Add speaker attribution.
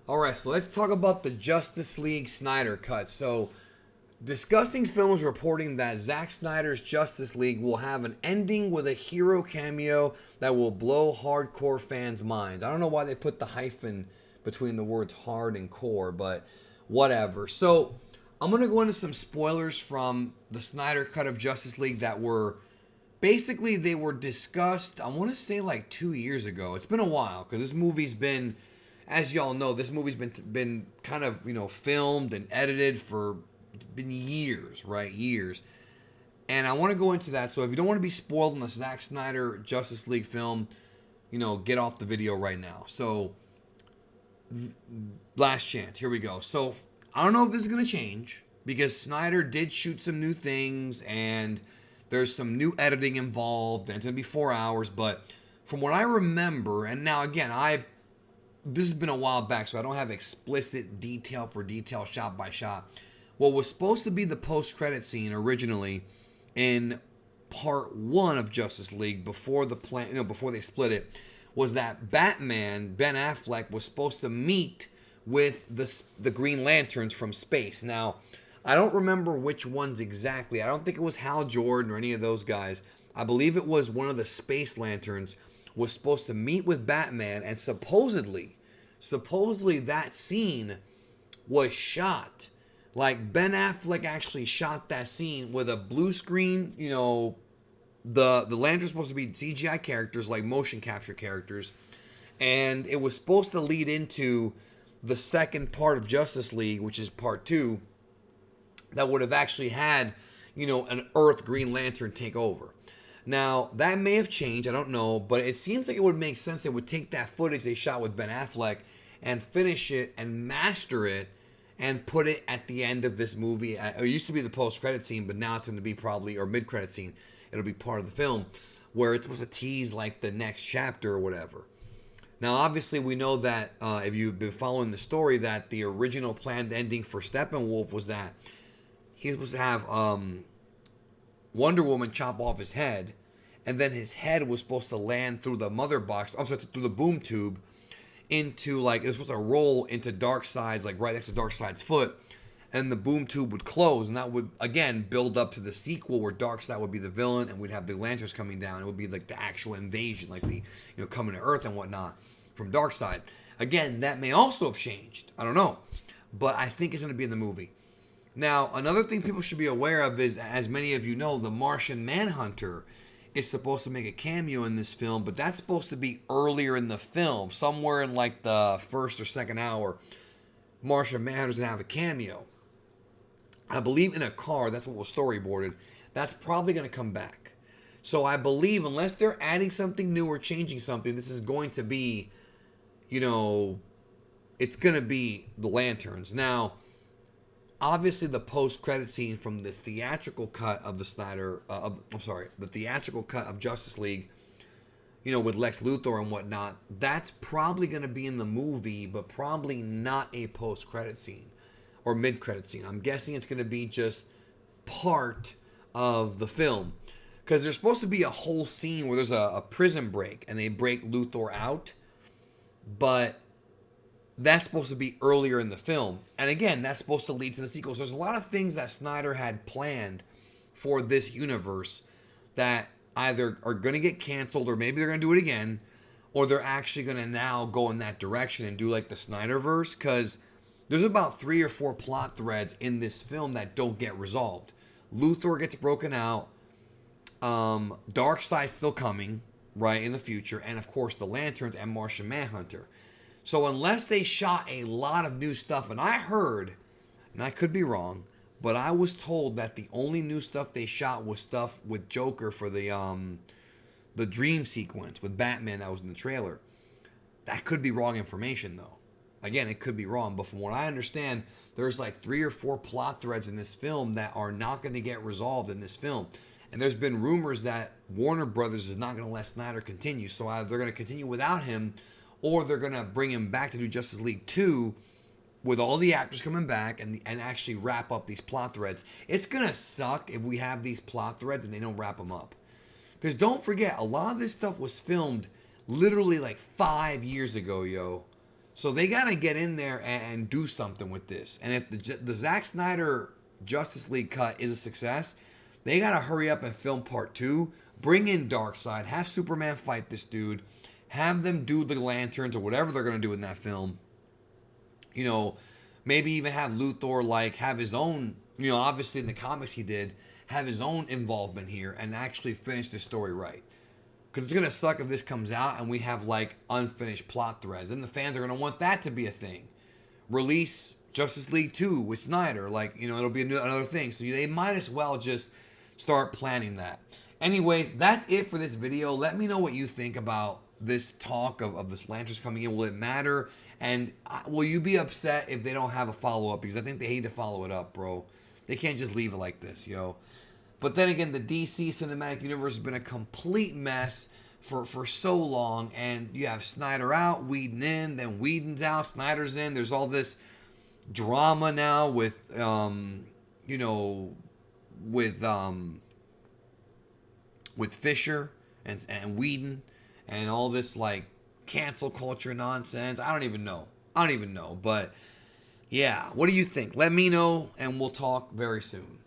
Speaker 1: All right, so let's talk about the Justice League Snyder cut. So, discussing films reporting that Zack Snyder's Justice League will have an ending with a hero cameo that will blow hardcore fans' minds. I don't know why they put the hyphen between the words hard and core, but whatever. So, I'm going to go into some spoilers from the Snyder cut of Justice League that were basically they were discussed, I want to say like 2 years ago. It's been a while because this movie's been, as y'all know, this movie's been kind of, filmed and edited for been years, right? Years. And I want to go into that. So if you don't want to be spoiled on the Zack Snyder Justice League film, get off the video right now. So last chance. Here we go. So I don't know if this is going to change because Snyder did shoot some new things and there's some new editing involved and it's going to be 4 hours. But from what I remember, and now again, this has been a while back, so I don't have explicit detail for detail, shot by shot. What was supposed to be the post-credit scene originally in part one of Justice League before the plan, before they split it, was that Batman, Ben Affleck, was supposed to meet with the Green Lanterns from space. Now, I don't remember which ones exactly. I don't think it was Hal Jordan or any of those guys. I believe it was one of the Space Lanterns was supposed to meet with Batman, and supposedly that scene was shot. Like Ben Affleck actually shot that scene with a blue screen. The lanterns supposed to be CGI characters, like motion capture characters, and it was supposed to lead into the second part of Justice League, which is part two, that would have actually had, an Earth Green Lantern take over. Now, that may have changed, I don't know, but it seems like it would make sense they would take that footage they shot with Ben Affleck and finish it and master it and put it at the end of this movie. It used to be the post-credit scene, but now it's going to be probably, or mid-credit scene, it'll be part of the film, where it's supposed to tease like the next chapter or whatever. Now, obviously, we know that if you've been following the story, that the original planned ending for Steppenwolf was that he was supposed to have Wonder Woman chop off his head, and then his head was supposed to land through the mother box, through the boom tube, into like it was supposed to roll into Darkseid's, like right next to Darkseid's foot, and the boom tube would close, and that would again build up to the sequel where Darkseid would be the villain, and we'd have the lanterns coming down. It would be like the actual invasion, like the coming to Earth and whatnot from Darkseid. Again, that may also have changed. I don't know, but I think it's going to be in the movie. Now, another thing people should be aware of is, as many of you know, the Martian Manhunter is supposed to make a cameo in this film, but that's supposed to be earlier in the film, somewhere in like the first or second hour. Martian Manhunter's gonna have a cameo. I believe in a car. That's what was storyboarded. That's probably gonna come back. So I believe, unless they're adding something new or changing something, this is going to be, it's gonna be the Lanterns. Now, obviously, the post-credit scene from the theatrical cut of the the theatrical cut of Justice League, with Lex Luthor and whatnot, that's probably going to be in the movie, but probably not a post-credit scene or mid-credit scene. I'm guessing it's going to be just part of the film, because there's supposed to be a whole scene where there's a prison break and they break Luthor out, but that's supposed to be earlier in the film. And again, that's supposed to lead to the sequel. So there's a lot of things that Snyder had planned for this universe that either are going to get canceled, or maybe they're going to do it again, or they're actually going to now go in that direction and do like the Snyderverse, because there's about 3 or 4 plot threads in this film that don't get resolved. Luthor gets broken out. Darkseid's still coming, right, in the future. And of course, the Lanterns and Martian Manhunter. So unless they shot a lot of new stuff, and I heard, and I could be wrong, but I was told that the only new stuff they shot was stuff with Joker for the dream sequence with Batman that was in the trailer. That could be wrong information, though. Again, it could be wrong, but from what I understand, there's like 3 or 4 plot threads in this film that are not going to get resolved in this film. And there's been rumors that Warner Brothers is not going to let Snyder continue, so either they're going to continue without him, or they're going to bring him back to do Justice League 2 with all the actors coming back and actually wrap up these plot threads. It's going to suck if we have these plot threads and they don't wrap them up. Because don't forget, a lot of this stuff was filmed literally like 5 years ago, yo. So they got to get in there and do something with this. And if the Zack Snyder Justice League cut is a success, they got to hurry up and film part 2. Bring in Darkseid. Have Superman fight this dude. Have them do the lanterns or whatever they're going to do in that film. You know, maybe even have Luthor have his own, obviously in the comics he did, have his own involvement here and actually finish the story right. Because it's going to suck if this comes out and we have unfinished plot threads. And the fans are going to want that to be a thing. Release Justice League 2 with Snyder. It'll be another thing. So they might as well just start planning that. Anyways, that's it for this video. Let me know what you think about this talk of the Lanterns coming in. Will it matter? And will you be upset if they don't have a follow-up? Because I think they hate to follow it up, bro. They can't just leave it like this, yo. But then again, the DC Cinematic Universe has been a complete mess for so long. And you have Snyder out, Whedon in, then Whedon's out, Snyder's in. There's all this drama now with, with Fisher and Whedon and all this cancel culture nonsense. I don't even know. But yeah, what do you think? Let me know and we'll talk very soon.